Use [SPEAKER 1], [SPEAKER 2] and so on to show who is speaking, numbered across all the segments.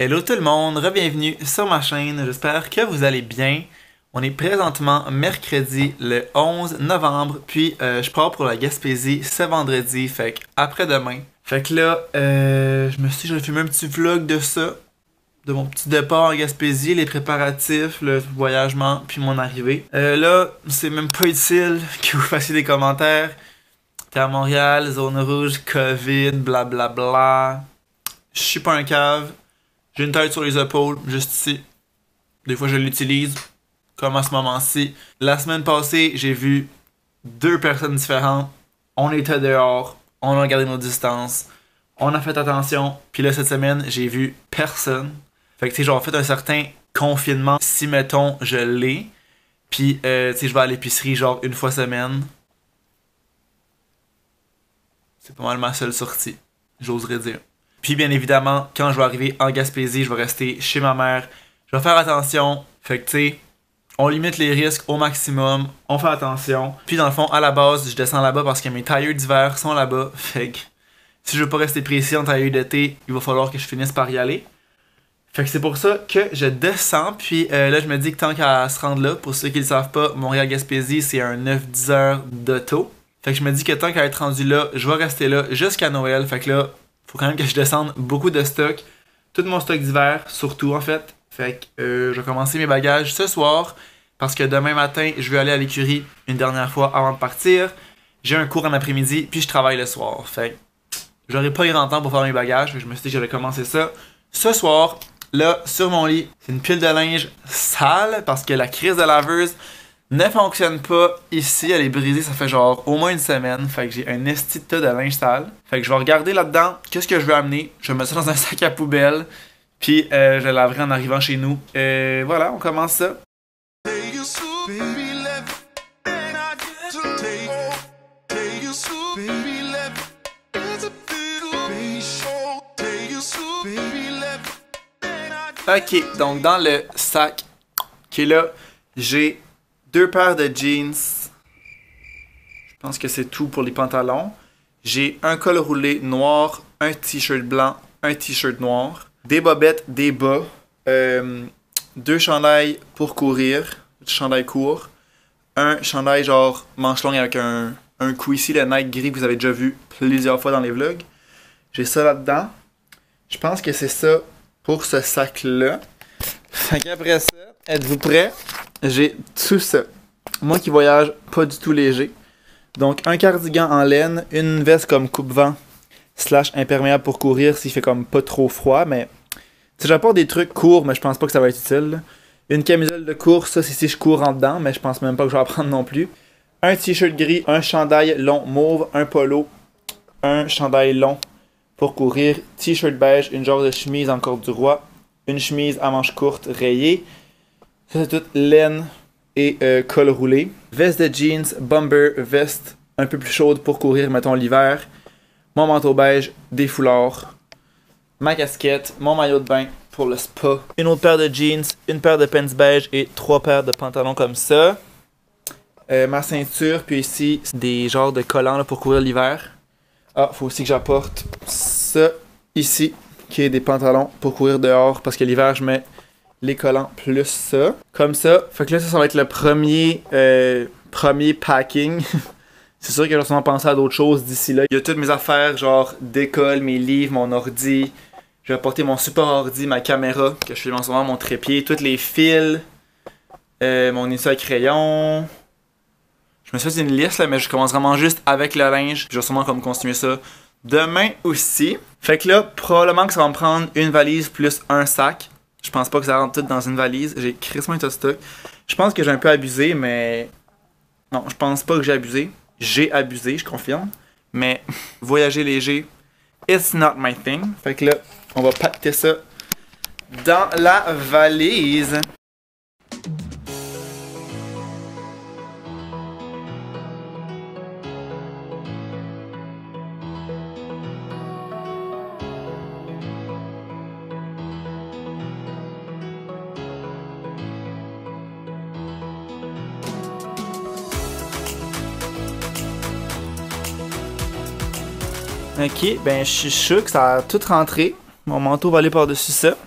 [SPEAKER 1] Hello tout le monde, re-bienvenue sur ma chaîne, j'espère que vous allez bien. On est présentement mercredi le 11 novembre, puis je pars pour la Gaspésie ce vendredi, fait que après-demain. Fait que là, je me suis dit que j'allais filmer un petit vlog de ça, de mon petit départ en Gaspésie, les préparatifs, le voyagement, puis mon arrivée. Là, c'est même pas utile que vous fassiez des commentaires. T'es à Montréal, zone rouge, COVID, blablabla. Je suis pas un cave. J'ai une tête sur les épaules, juste ici. Des fois, je l'utilise, comme à ce moment-ci. La semaine passée, j'ai vu 2 personnes différentes. On était dehors, on a gardé nos distances, on a fait attention. Puis là, cette semaine, j'ai vu personne. Fait que, tu sais, genre, fait un certain confinement. Si, mettons, je l'ai. Puis, tu sais, je vais à l'épicerie, genre, une fois semaine. C'est pas mal ma seule sortie, j'oserais dire. Puis bien évidemment, quand je vais arriver en Gaspésie, je vais rester chez ma mère. Je vais faire attention. Fait que tu sais, on limite les risques au maximum. On fait attention. Puis dans le fond, à la base, je descends là-bas parce que mes tailleurs d'hiver sont là-bas. Fait que si je veux pas rester précis en tailleurs d'été, il va falloir que je finisse par y aller. Fait que c'est pour ça que je descends. Puis là, je me dis que tant qu'à se rendre là, pour ceux qui le savent pas, Montréal-Gaspésie, c'est un 9-10 heures d'auto. Fait que je me dis que tant qu'à être rendu là, je vais rester là jusqu'à Noël. Fait que là, faut quand même que je descende beaucoup de stock. Tout mon stock d'hiver, surtout en fait. Fait que je vais commencer mes bagages ce soir. Parce que demain matin, je vais aller à l'écurie une dernière fois avant de partir. J'ai un cours en après-midi, puis je travaille le soir. Fait que j'aurai pas grand temps pour faire mes bagages. Fait que je me suis dit que j'allais commencer ça ce soir. Là, sur mon lit, c'est une pile de linge sale. Parce que la crise de laveuse ne fonctionne pas ici, elle est brisée, ça fait genre au moins une semaine. Fait que j'ai un esti de tas de linge sale. Fait que je vais regarder là-dedans qu'est-ce que je veux amener. Je vais mettre ça dans un sac à poubelle. Puis je le laverai en arrivant chez nous. Voilà, on commence ça. Ok, donc dans le sac qui est là, j'ai 2 paires de jeans. Je pense que c'est tout pour les pantalons. J'ai un col roulé noir, un t-shirt blanc, un t-shirt noir, des bobettes, des bas, 2 chandails pour courir, chandail court, un chandail genre manche longue avec un coup ici, le Nike gris que vous avez déjà vu plusieurs fois dans les vlogs. J'ai ça là-dedans. Je pense que c'est ça pour ce sac-là. Fait qu'après ça, êtes-vous prêts? J'ai tout ça. Moi qui voyage pas du tout léger. Donc un cardigan en laine, une veste comme coupe-vent / imperméable pour courir s'il fait comme pas trop froid, mais si j'apporte des trucs courts, mais je pense pas que ça va être utile. Là. Une camisole de course, ça c'est si je cours en dedans, mais je pense même pas que je vais en prendre non plus. Un t-shirt gris, un chandail long mauve, un polo, un chandail long pour courir, t-shirt beige, une genre de chemise en corde du roi, une chemise à manches courtes rayée. Ça c'est toute laine et col roulé. Veste de jeans, bomber, veste un peu plus chaude pour courir, mettons l'hiver. Mon manteau beige, des foulards. Ma casquette, mon maillot de bain pour le spa. Une autre paire de jeans, une paire de pants beige et 3 paires de pantalons comme ça. Ma ceinture, puis ici, des genres de collants là, pour courir l'hiver. Ah, faut aussi que j'apporte ça ici, qui est des pantalons pour courir dehors, parce que l'hiver, je mets les collants plus ça. Comme ça. Fait que là, ça va être le premier packing. C'est sûr que je vais sûrement penser à d'autres choses d'ici là. Il y a toutes mes affaires, genre d'école, mes livres, mon ordi. Je vais apporter mon support ordi, ma caméra, que je filme en ce moment, mon trépied, tous les fils, mon étui à crayon. Je me suis fait une liste là, mais je commence vraiment juste avec le linge. Je vais sûrement comme continuer ça demain aussi. Fait que là, probablement que ça va me prendre une valise plus un sac. Je pense pas que ça rentre tout dans une valise. J'ai crissement un tas de stock. Je pense que j'ai un peu abusé, mais... Non, je pense pas que j'ai abusé. J'ai abusé, je confirme. Mais voyager léger, it's not my thing. Fait que là, on va pacter ça dans la valise. Ok, ben je suis sûr que ça a tout rentré. Mon manteau va aller par-dessus ça.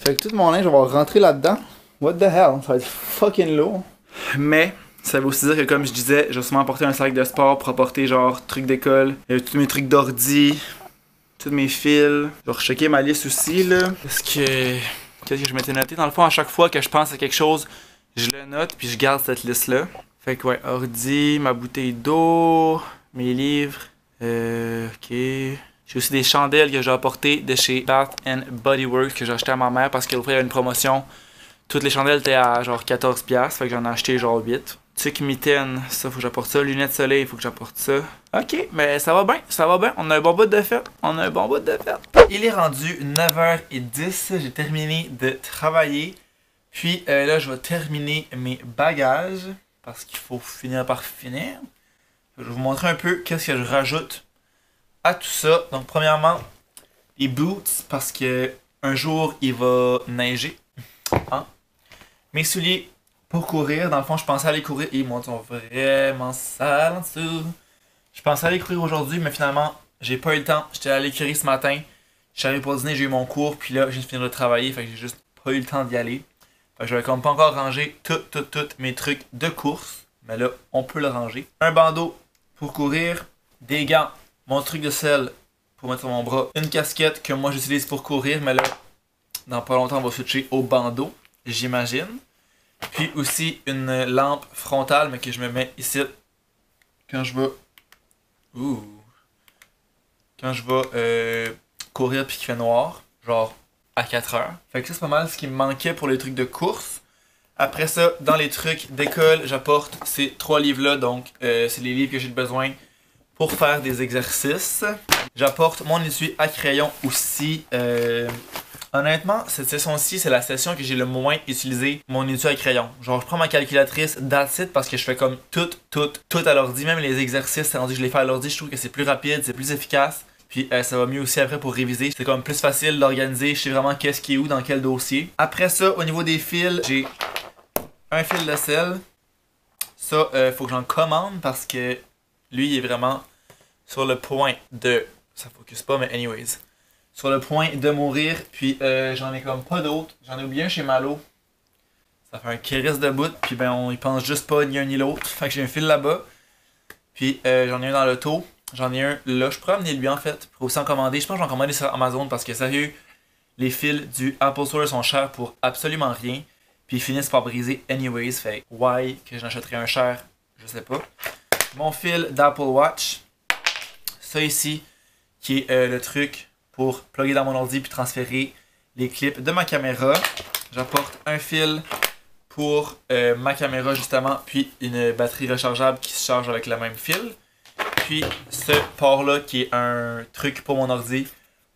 [SPEAKER 1] Fait que tout mon linge, je vais rentrer là-dedans. What the hell? Ça va être fucking lourd. Mais, ça veut aussi dire que comme je disais, je vais sûrement apporter un sac de sport pour apporter genre trucs d'école, tous mes trucs d'ordi, tous mes fils. Je vais rechecker ma liste aussi là. Qu'est-ce que je m'étais noté? Dans le fond, à chaque fois que je pense à quelque chose, je le note puis je garde cette liste-là. Fait que ouais, ordi, ma bouteille d'eau, mes livres. Ok. J'ai aussi des chandelles que j'ai apportées de chez Bath Body Works que j'ai acheté à ma mère parce qu'il y a une promotion. Toutes les chandelles étaient à genre 14$, fait que j'en ai acheté genre 8. Tic mitaine, ça faut que j'apporte ça. Lunettes soleil, faut que j'apporte ça. Ok, mais ça va bien, ça va bien. On a un bon bout de fête. On a un bon bout de fête. Il est rendu 9h10, j'ai terminé de travailler. Puis là, je vais terminer mes bagages parce qu'il faut finir par finir. Je vais vous montrer un peu qu'est-ce que je rajoute à tout ça. Donc premièrement, les boots parce que un jour il va neiger. Hein? Mes souliers pour courir. Dans le fond, je pensais aller courir. Ils sont vraiment sales en dessous. Je pensais aller courir aujourd'hui, mais finalement, j'ai pas eu le temps. J'étais à l'écurie ce matin. Je suis arrivé pour dîner, j'ai eu mon cours, puis là, j'ai fini de travailler. Fait que j'ai juste pas eu le temps d'y aller. Fait que je vais comme pas encore ranger tous mes trucs de course. Mais là, on peut le ranger. Un bandeau pour courir. Des gants. Mon truc de sel pour mettre sur mon bras. Une casquette que moi j'utilise pour courir, mais là, dans pas longtemps, on va switcher au bandeau, j'imagine. Puis aussi une lampe frontale, mais que je me mets ici quand je vais... Quand je vais courir puis qu'il fait noir, genre à 4 heures. Fait que ça, c'est pas mal ce qui me manquait pour les trucs de course. Après ça, dans les trucs d'école, j'apporte ces 3 livres-là. Donc, c'est les livres que j'ai besoin pour faire des exercices. J'apporte mon étui à crayon aussi. Honnêtement, cette session-ci, c'est la session que j'ai le moins utilisé mon étui à crayon. Genre, je prends ma calculatrice, that's it, parce que je fais comme tout à l'ordi. Même les exercices, c'est rendu que je les fais à l'ordi, je trouve que c'est plus rapide, c'est plus efficace. Puis ça va mieux aussi après pour réviser. C'est comme plus facile d'organiser, je sais vraiment qu'est-ce qui est où, dans quel dossier. Après ça, au niveau des fils, j'ai un fil de sel. Ça, faut que j'en commande parce que lui, il est vraiment sur le point de... Ça focus pas, mais anyways. Sur le point de mourir. Puis j'en ai comme pas d'autres. J'en ai oublié un chez Malo. Ça fait un kéris de bout. Puis ben, on y pense juste pas ni un ni l'autre. Fait que j'ai un fil là-bas. Puis j'en ai un dans l'auto. J'en ai un là. Je pourrais amener lui en fait. Pour aussi en commander. Je pense que j'en commande sur Amazon parce que sérieux, les fils du Apple Store sont chers pour absolument rien. Puis ils finissent par briser anyways. Fait why que j'en achèterais un cher, je sais pas. Mon fil d'Apple Watch. Ça ici, qui est le truc pour plugger dans mon ordi puis transférer les clips de ma caméra. J'apporte un fil pour ma caméra justement, puis une batterie rechargeable qui se charge avec le même fil. Puis ce port-là qui est un truc pour mon ordi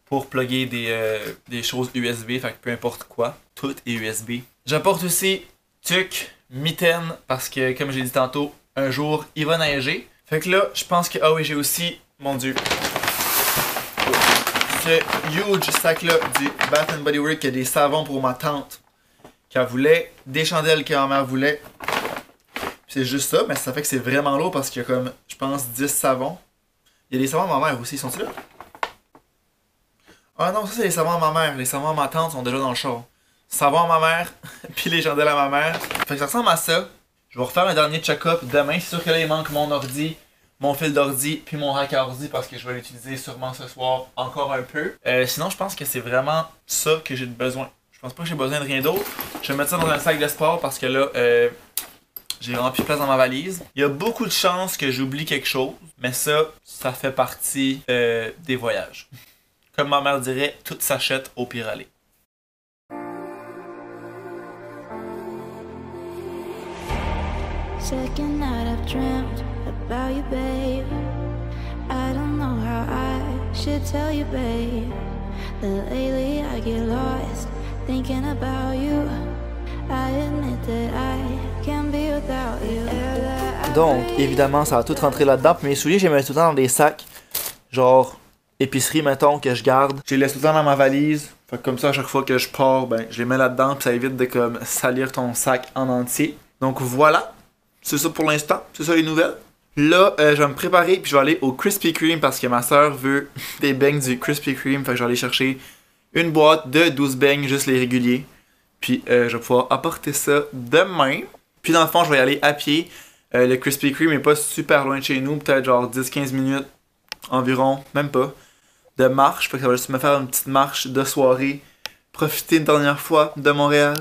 [SPEAKER 1] pour plugger des choses USB, fait que peu importe quoi, tout est USB. J'apporte aussi tuc, mitaine, parce que comme j'ai dit tantôt, un jour il va neiger. Fait que là, je pense que... Ah oui, j'ai aussi, mon dieu, ce huge sac-là du Bath Body Works qui a des savons pour ma tante qu'elle voulait, des chandelles que ma mère voulait. C'est juste ça, mais ça fait que c'est vraiment lourd parce qu'il y a comme, je pense, 10 savons. Il y a des savons à ma mère aussi, sont-ils là? Ah non, ça c'est les savons à ma mère. Les savons à ma tante sont déjà dans le char. Savons à ma mère, puis les chandelles à ma mère. Fait que ça ressemble à ça. Je vais refaire un dernier check-up demain. C'est sûr que là, il manque mon ordi, mon fil d'ordi, puis mon rack à ordi parce que je vais l'utiliser sûrement ce soir encore un peu. Sinon, je pense que c'est vraiment ça que j'ai besoin. Je pense pas que j'ai besoin de rien d'autre. Je vais mettre ça dans un sac de sport parce que là, j'ai rempli de place dans ma valise. Il y a beaucoup de chances que j'oublie quelque chose, mais ça fait partie des voyages. Comme ma mère dirait, tout s'achète au pire aller.
[SPEAKER 2] Second night I've dreamt about you, babe. I don't know how I should tell you, babe, that lately I get lost thinking about you. I admit that I can't be without you.
[SPEAKER 1] Donc, évidemment, ça va tout rentrer là-dedans. Puis mes souliers, je les mets tout le temps dans des sacs. Genre, épicerie, mettons, que je garde. Je les laisse tout le temps dans ma valise. Fait que comme ça, à chaque fois que je pars, ben, je les mets là-dedans. Puis ça évite de comme salir ton sac en entier. Donc voilà. C'est ça pour l'instant. C'est ça les nouvelles. Là, je vais me préparer. Puis je vais aller au Krispy Kreme parce que ma soeur veut des beignes du Krispy Kreme. Fait que je vais aller chercher une boîte de 12 beignes, juste les réguliers. Puis je vais pouvoir apporter ça demain. Puis dans le fond, je vais y aller à pied. Le Krispy Kreme est pas super loin de chez nous, peut-être genre 10-15 minutes environ, même pas, de marche. Fait que ça va juste me faire une petite marche de soirée. Profiter une dernière fois de Montréal.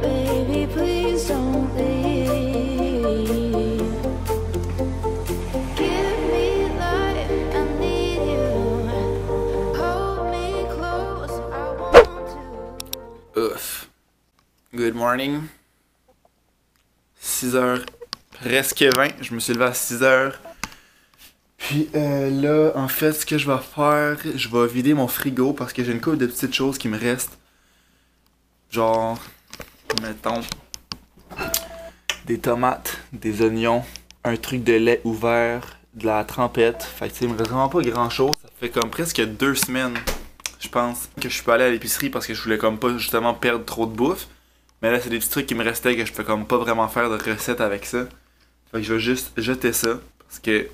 [SPEAKER 2] Baby, please don't leave. Give me life, I need you. Hold me close, I want to.
[SPEAKER 1] Ouf. Good morning. 6h, presque 20. Je me suis levé à 6h. Puis là, en fait, ce que je vais faire, je vais vider mon frigo parce que j'ai une couple de petites choses qui me restent. Genre, mettons, des tomates, des oignons, un truc de lait ouvert, de la trempette. Fait que il me reste vraiment pas grand chose. Ça fait comme presque 2 semaines, je pense, que je suis pas allé à l'épicerie parce que je voulais comme pas justement perdre trop de bouffe. Mais là, c'est des petits trucs qui me restaient que je peux comme pas vraiment faire de recettes avec ça. Fait que je vais juste jeter ça parce que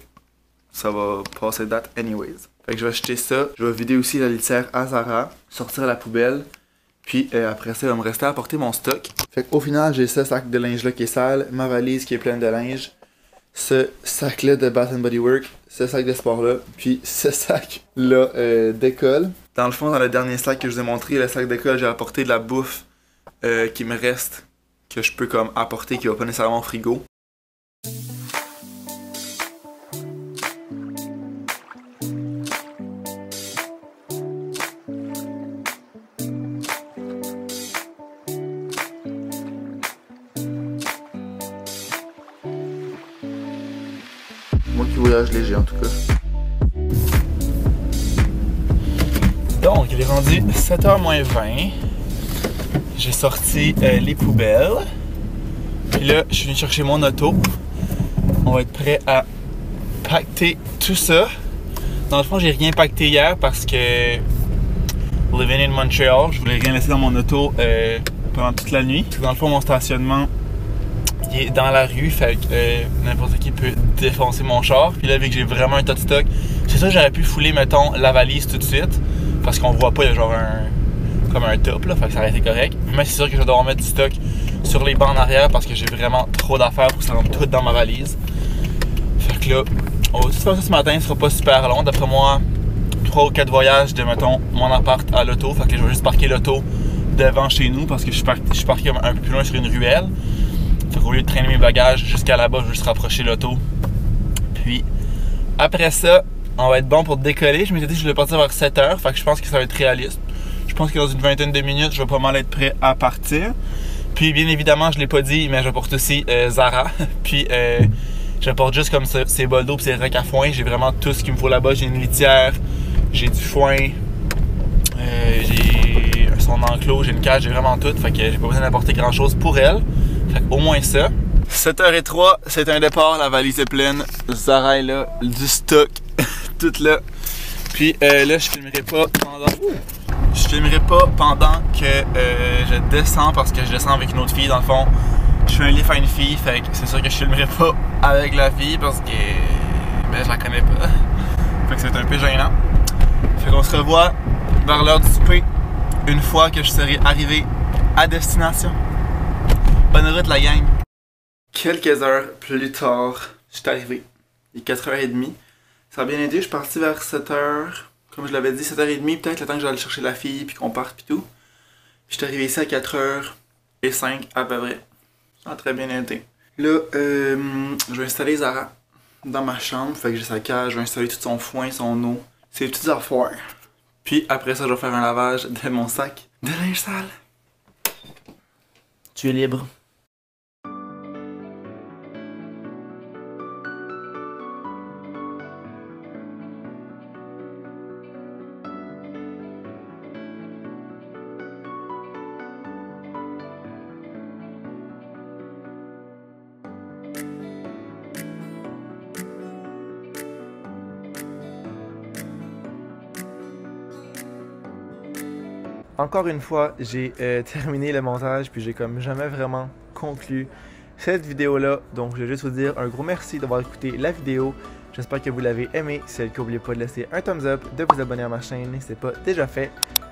[SPEAKER 1] ça va passer date anyways. Fait que je vais jeter ça. Je vais vider aussi la litière à Zara, sortir la poubelle. Puis après ça, il va me rester à apporter mon stock. Fait qu'au final, j'ai ce sac de linge là qui est sale, ma valise qui est pleine de linge, ce sac là de Bath & Body Works, ce sac de sport là, puis ce sac là d'école. Dans le fond, dans le dernier sac que je vous ai montré, le sac d'école, j'ai apporté de la bouffe qui me reste, que je peux comme apporter, qui va pas nécessairement au frigo. Moi qui voyage léger en tout cas. Donc, il est rendu 7h moins 20. J'ai sorti les poubelles. Puis là, je suis venu chercher mon auto. On va être prêt à pacter tout ça. Dans le fond, j'ai rien pacté hier parce que living in Montreal, je voulais rien laisser dans mon auto pendant toute la nuit. Dans le fond, mon stationnement il est dans la rue, fait que n'importe qui peut défoncer mon char. Puis là, vu que j'ai vraiment un tas de stock, c'est sûr que j'aurais pu fouler, mettons, la valise tout de suite. Parce qu'on voit pas, il y a genre comme un top, là, fait que ça aurait été correct. Mais c'est sûr que je vais devoir mettre du stock sur les bancs en arrière parce que j'ai vraiment trop d'affaires pour que ça rentre tout dans ma valise. Fait que là, on va tout faire ça ce matin, ce sera pas super long. D'après moi, 3 ou 4 voyages de, mettons, mon appart à l'auto. Fait que là, je vais juste parquer l'auto devant chez nous parce que je suis parqué un peu plus loin sur une ruelle. Fait qu'au lieu de traîner mes bagages jusqu'à là-bas, je vais juste rapprocher l'auto. Puis, après ça, on va être bon pour décoller. Je m'étais dit que je voulais partir vers 7h, fait que je pense que ça va être réaliste. Je pense que dans une vingtaine de minutes, je vais pas mal être prêt à partir. Puis, bien évidemment, je l'ai pas dit, mais je porte aussi Zara. Puis, je porte juste comme ça, ces bols d'eau et ces recs à foin. J'ai vraiment tout ce qu'il me faut là-bas. J'ai une litière, j'ai du foin, j'ai son enclos, j'ai une cage, j'ai vraiment tout. Fait que j'ai pas besoin d'apporter grand-chose pour elle. Fait qu'au moins ça. 7h03, c'est un départ, la valise est pleine. Zara est là, du stock, tout là. Puis là, je filmerai pas pendant que je descends parce que je descends avec une autre fille dans le fond. Je fais un lift à une fille, fait que c'est sûr que je filmerai pas avec la fille parce que ben, je la connais pas. Fait que c'est un peu gênant. Fait qu'on se revoit vers l'heure du souper une fois que je serai arrivé à destination. Bonne route la gang! Quelques heures plus tard, je suis arrivé. Il est 4h30. Ça a bien aidé, je suis parti vers 7h. Comme je l'avais dit, 7h30, peut-être le temps que j'allais chercher la fille puis qu'on parte pis tout. Je suis arrivé ici à 4h05 à peu près. Ça a très bien été. Là, je vais installer Zara dans ma chambre. Fait que j'ai sa cage, je vais installer tout son foin, son eau, ses petites affaires. Puis après ça, je vais faire un lavage de mon sac de linge sale. Tu es libre. Encore une fois, j'ai terminé le montage puis j'ai comme jamais vraiment conclut cette vidéo-là. Donc, je vais juste vous dire un gros merci d'avoir écouté la vidéo. J'espère que vous l'avez aimé. Si c'est le cas, n'oubliez pas de laisser un thumbs up, de vous abonner à ma chaîne si ce n'est pas déjà fait.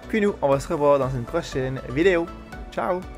[SPEAKER 1] Puis nous, on va se revoir dans une prochaine vidéo. Ciao!